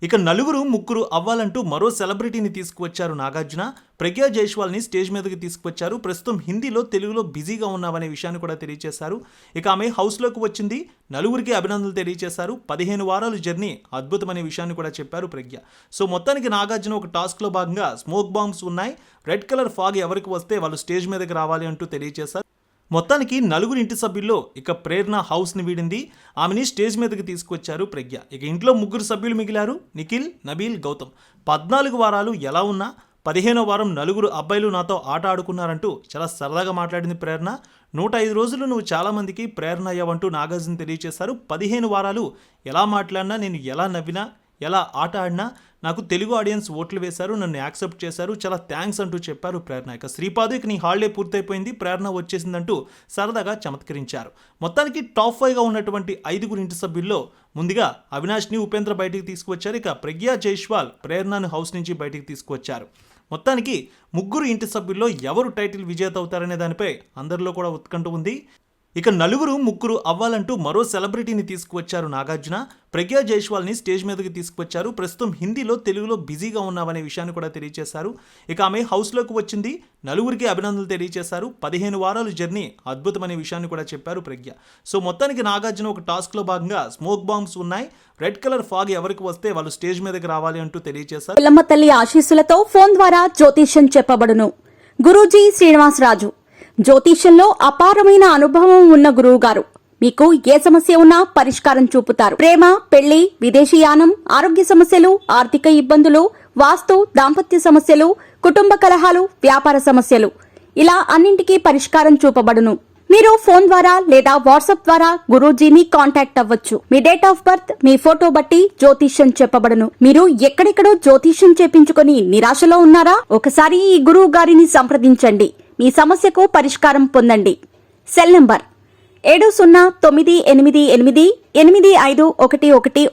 ఇక నలుగురు ముగ్గురు అవ్వాలంటూ మరో సెలబ్రిటీని తీసుకువచ్చారు నాగార్జున. ప్రజ్ఞా జైస్వాల్ని స్టేజ్ మీదకి తీసుకువచ్చారు. ప్రస్తుతం హిందీలో తెలుగులో బిజీగా ఉన్నామనే విషయాన్ని కూడా తెలియజేశారు. ఇక ఆమె హౌస్లోకి వచ్చింది. నలుగురికి అభినందనలు తెలియజేశారు. 15 వారాలు జర్నీ అద్భుతమనే విషయాన్ని కూడా చెప్పారు ప్రజ్ఞ. సో మొత్తానికి నాగార్జున ఒక టాస్క్లో భాగంగా స్మోక్ బాంబ్స్ ఉన్నాయి, రెడ్ కలర్ ఫాగ్ ఎవరికి వస్తే వాళ్ళు స్టేజ్ మీదకి రావాలి అంటూ తెలియజేశారు. మొత్తానికి నలుగురు ఇంటి సభ్యుల్లో ఇక ప్రేరణ హౌస్ని వీడింది. ఆమెని స్టేజ్ మీదకి తీసుకొచ్చారు ప్రజ్ఞ. ఇక ఇంట్లో ముగ్గురు సభ్యులు మిగిలారు, నిఖిల్, నబీల్, గౌతమ్. 14 వారాలు ఎలా ఉన్నా 15వ వారం నలుగురు అబ్బాయిలు నాతో ఆట ఆడుకున్నారంటూ చాలా సరదాగా మాట్లాడింది ప్రేరణ. 105 రోజులు నువ్వు చాలామందికి ప్రేరణ అయ్యావంటూ నాగార్జున తెలియజేశారు. 15 వారాలు ఎలా మాట్లాడినా, నేను ఎలా నవ్వినా, ఎలా ఆట ఆడినా నాకు తెలుగు ఆడియన్స్ ఓట్లు వేశారు, నన్ను యాక్సెప్ట్ చేశారు, చాలా థ్యాంక్స్ అంటూ చెప్పారు ప్రేరణ. ఇక శ్రీపాదు ఇక నీ హాలిడే పూర్తయిపోయింది, ప్రేరణ వచ్చేసిందంటూ సరదాగా చమత్కరించారు. మొత్తానికి టాప్ 5గా ఉన్నటువంటి 5గురు ఇంటి సభ్యుల్లో ముందుగా అవినాష్ని, ఉపేంద్ర బయటికి తీసుకువచ్చారు. ఇక ప్రజ్ఞా జైస్వాల్ ప్రేరణను హౌస్ నుంచి బయటికి తీసుకువచ్చారు. మొత్తానికి ముగ్గురు ఇంటి సభ్యుల్లో ఎవరు టైటిల్ విజేత అవుతారనే దానిపై అందరిలో కూడా ఉత్కంఠ ఉంది. ఇక నలుగురు ముగ్గురు అవ్వాలంటూ మరో సెలబ్రిటీని తీసుకువచ్చారు నాగార్జున. ప్రజ్ఞా జైస్వాల్ని స్టేజ్ మీదకి తీసుకువచ్చారు. ప్రస్తుతం హిందీలో తెలుగులో బిజీగా ఉన్నామనే విషయాన్ని కూడా తెలియజేశారు. ఇక ఆమె హౌస్లోకి వచ్చింది. నలుగురికి అభినందనలు తెలియజేశారు. 15 వారాలు జర్నీ అద్భుతమనే విషయాన్ని కూడా చెప్పారు ప్రజ్ఞ. సో మొత్తానికి నాగార్జున ఒక టాస్క్లో భాగంగా స్మోక్ బాంబ్స్ ఉన్నాయి, రెడ్ కలర్ ఫాగ్ ఎవరికి వస్తే వాళ్ళు స్టేజ్ మీదకి రావాలి అంటూ తెలియజేశారు. ఎల్లమ్మ తల్లి ఆశీస్సులతో ఫోన్ ద్వారా జ్యోతిష్యం చెప్పబడును. గురూజీ శ్రీనివాసరాజు. జ్యోతిష్యంలో అపారమైన అనుభవం ఉన్న గురువు గారు మీకు ఏ సమస్య ఉన్నా పరిష్కారం చూపుతారు. ప్రేమ, పెళ్లి, విదేశీయానం, ఆరోగ్య సమస్యలు, ఆర్థిక ఇబ్బందులు, వాస్తు, దాంపత్య సమస్యలు, కుటుంబ కలహాలు, వ్యాపార సమస్యలు, ఇలా అన్నింటికీ పరిష్కారం చూపబడును. మీరు ఫోన్ ద్వారా లేదా వాట్సాప్ ద్వారా గురూజీని కాంటాక్ట్ అవ్వచ్చు. మీ డేట్ ఆఫ్ బర్త్, మీ ఫోటో బట్టి జ్యోతిష్యం చెప్పబడును. మీరు ఎక్కడెక్కడో జ్యోతిష్యం చేపించుకొని నిరాశలో ఉన్నారా? ఒకసారి ఈ గురువు గారిని సంప్రదించండి. మీ సమస్యకు పరిష్కారం పొందండి. Cell number 7098888511